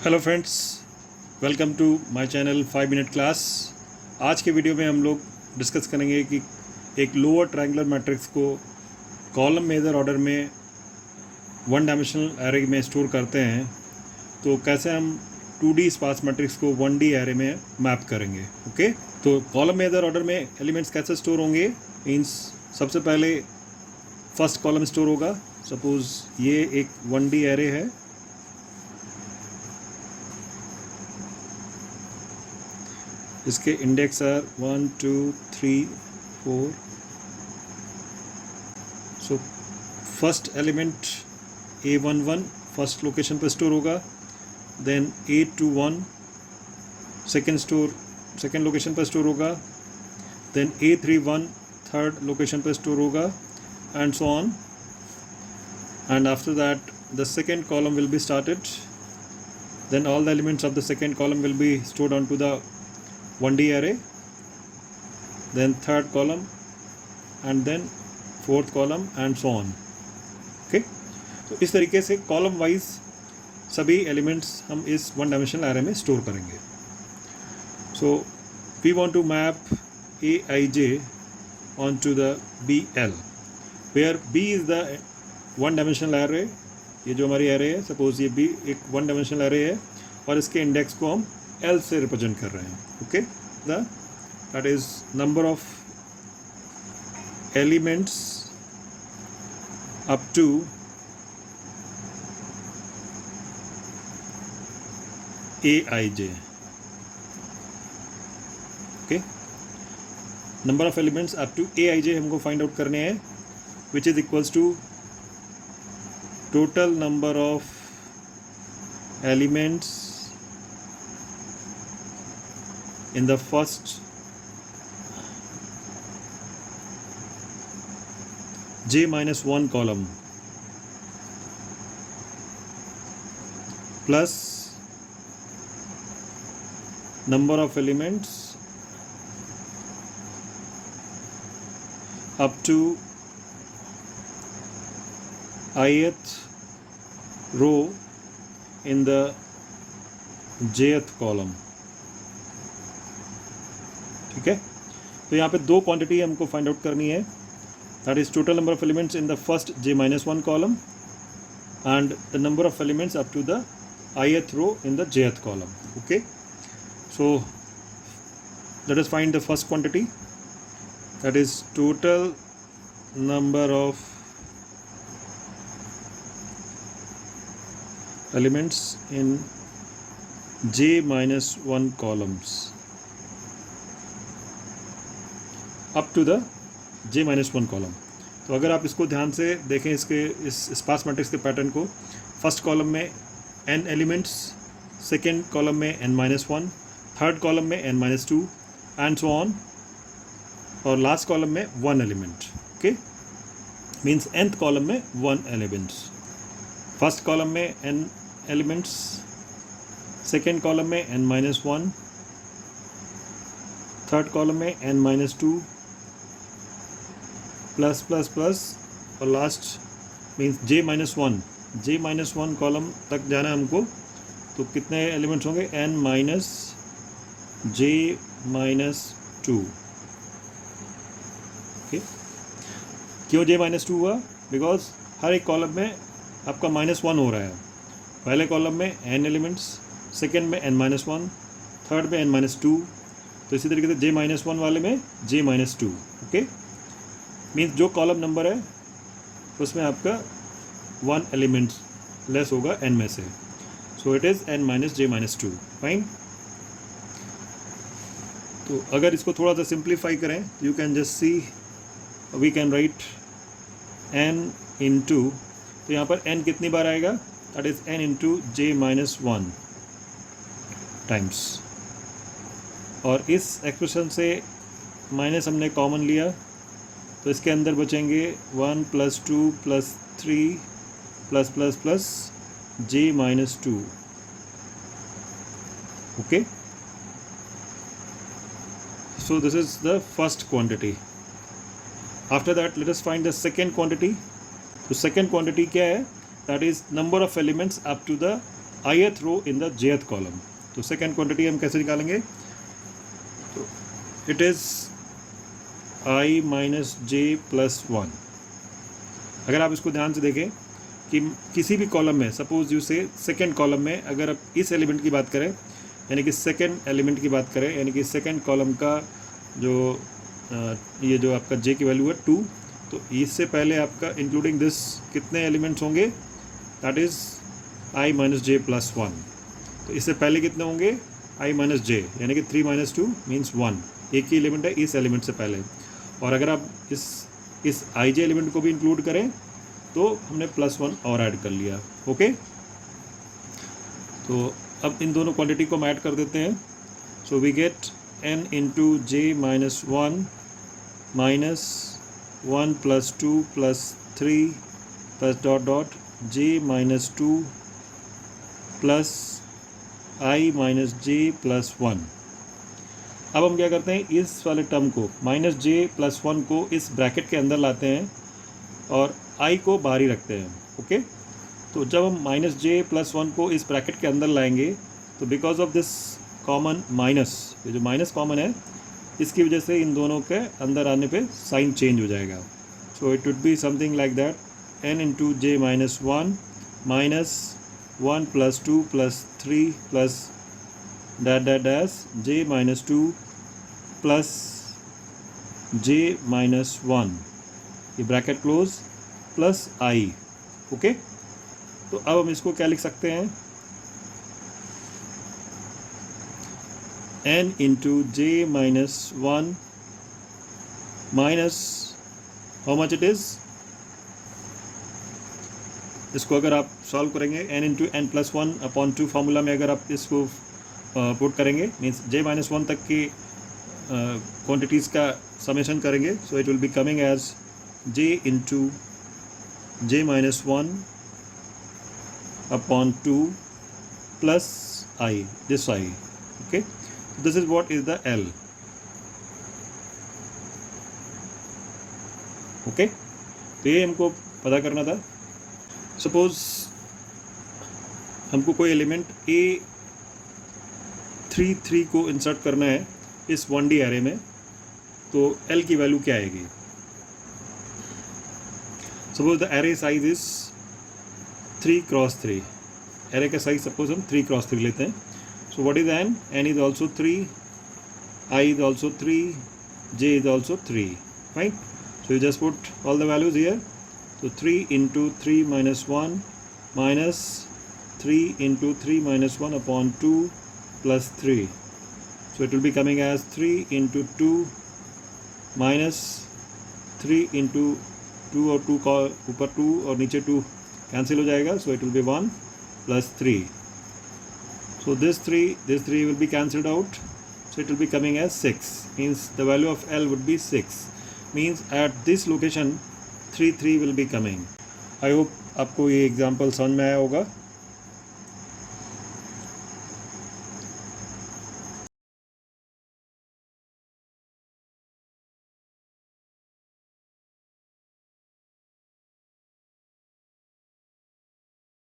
Hello friends, welcome to my channel 5 minute class. आज के video में हम लोग डिस्कस करेंगे कि एक लोअर ट्रायंगुलर मैट्रिक्स को कॉलम मेजर ऑर्डर में वन डायमेंशनल एरे में स्टोर करते हैं तो कैसे हम 2D स्पार्स मैट्रिक्स को 1D एरे में मैप करेंगे। ओके, तो कॉलम मेजर ऑर्डर में एलिमेंट्स कैसे स्टोर होंगे मीन्स सबसे पहले फर्स्ट कॉलम स्टोर होगा। सपोज़ ये एक 1D एरे है, इसके index are 1 2 3 4। So first element A11 first location पर स्टोर होगा, देन A21 सेकेंड लोकेशन पर स्टोर होगा, देन A31 थर्ड लोकेशन पर स्टोर होगा, and so on. And after that the second column will be started, then all the elements of the second column will be stored onto the 1D array, then third column, and then fourth column, and so on. Okay, तो इस तरीके से column wise सभी elements हम इस one dimensional array में store करेंगे। So we want to map Aij onto the BL, where B is the one dimensional array. ये जो हमारी एरे है, सपोज ये भी एक वन डायमेंशनल एरे है और इसके इंडेक्स को हम L से रिप्रेजेंट कर रहे हैं। Okay, that is number of elements up to Aij। Okay, number of elements up to Aij हमको फाइंड आउट करने हैं, which is equals to total number of elements in the first j-1 column plus number of elements up to ith row in the jth column। ठीक है, तो यहाँ पे दो quantity हमको फाइंड आउट करनी है, that is total number of elements in the first j-1 column and the number of elements up to the ith row in the jth column। Okay, so let us find the first quantity, that is total number of elements in j-1 columns up to the j-1 column। तो अगर आप इसको ध्यान से देखें, इसके इस sparse matrix के पैटर्न को, फर्स्ट कॉलम में n एलिमेंट्स, सेकेंड कॉलम में n-1, थर्ड कॉलम में n-2 एंड सो ऑन, और लास्ट कॉलम में 1 element. Okay, means nth column में 1 एलिमेंट्स, फर्स्ट कॉलम में n एलिमेंट्स, सेकेंड कॉलम में n-1, थर्ड कॉलम में n-2 प्लस प्लस प्लस, और last means j-1 column तक जाना है हमको। तो कितने एलिमेंट्स होंगे? n-j-2। ओके, क्यों j-2 हुआ? बिकॉज हर एक कॉलम में आपका -1 हो रहा है। पहले कॉलम में n एलिमेंट्स, सेकेंड में n-1, थर्ड में n-2, तो इसी तरीके से j-1 वाले में j-2। ओके, मीन्स जो कॉलम नंबर है उसमें आपका 1 एलिमेंट लेस होगा n में से, so it is n-j-2। Fine. तो अगर इसको थोड़ा सा सिंप्लीफाई करें, you can just see, we can write n into, तो यहाँ पर n कितनी बार आएगा? दैट इज n इंटू j-1 टाइम्स, और इस एक्सप्रेशन से माइनस हमने कॉमन लिया, तो इसके अंदर बचेंगे 1 + 2 + 3 ++ j-2। Okay, so this is the first quantity। after that let us find the second quantity। तो सेकेंड क्वांटिटी क्या है? That is number of elements up to the ith row in the jth column. तो second quantity हम कैसे निकालेंगे? तो it is i minus J plus 1। अगर आप इसको ध्यान से देखें कि किसी भी कॉलम में, सपोज यू से सेकेंड कॉलम में अगर आप इस एलिमेंट की बात करें, यानी कि सेकेंड एलिमेंट की बात करें, यानी कि सेकेंड कॉलम का जो ये जो आपका j की वैल्यू है 2, तो इससे पहले आपका इंक्लूडिंग दिस कितने एलिमेंट्स होंगे? That is i minus J plus 1। तो इससे पहले कितने होंगे? i माइनस जे, यानी कि 3 माइनस 2 मीन्स 1। एक ही एलिमेंट है इस एलिमेंट से पहले। और अगर आप इस ij एलिमेंट को भी इंक्लूड करें तो हमने प्लस 1 और ऐड कर लिया। ओके, तो अब इन दोनों क्वांटिटी को हम ऐड कर देते हैं। So we get n into J minus 1 minus 1 plus 2 plus 3 plus dot dot J minus 2 plus i minus J plus 1। अब हम क्या करते हैं, इस वाले टर्म को माइनस जे प्लस 1 को इस ब्रैकेट के अंदर लाते हैं और i को बाहर ही रखते हैं। ओके, तो जब हम माइनस जे प्लस 1 को इस ब्रैकेट के अंदर लाएंगे तो because of this common minus, ये जो माइनस कॉमन है, इसकी वजह से इन दोनों के अंदर आने पे साइन चेंज हो जाएगा। So it would be something like that, n into J minus 1 minus 1 plus 2 plus 3 plus dot dot dash J minus 2 plus J minus 1, ये bracket close, plus i। Okay, तो अब हम इसको क्या लिख सकते हैं? n into J minus 1 minus how much it is, इसको अगर आप सॉल्व करेंगे n into N plus 1 upon 2 formula में अगर आप इसको पुट करेंगे, मीन्स जे माइनस 1 तक की क्वांटिटीज़ का समेशन करेंगे, so it will be coming as j into J minus 1 upon 2 plus i, this i। ओके, this is what is the l। Okay, तो ये हमको पता करना था। सपोज हमको कोई एलिमेंट a33 को इंसर्ट करना है इस 1D एरे में, तो l की वैल्यू क्या आएगी? Suppose the array size is 3 cross 3। Array का साइज सपोज हम 3 क्रॉस 3 लेते हैं। So what is n? n is also 3, i is also 3, j is also 3, right? So you just put all the values here. तो 3 into 3 minus 1 minus 3 into 3 minus 1 upon 2 plus 3। So it will be coming as 3 into 2 minus 3 into 2 और 2 का ऊपर 2 और नीचे 2 cancel हो जाएगा, so it will B 1 plus 3। So this 3 will be cancelled out, so it will be coming as 6, means the value of L would be 6, means at this location 3 will be coming। I hope आपको ये example समझ में आया होगा।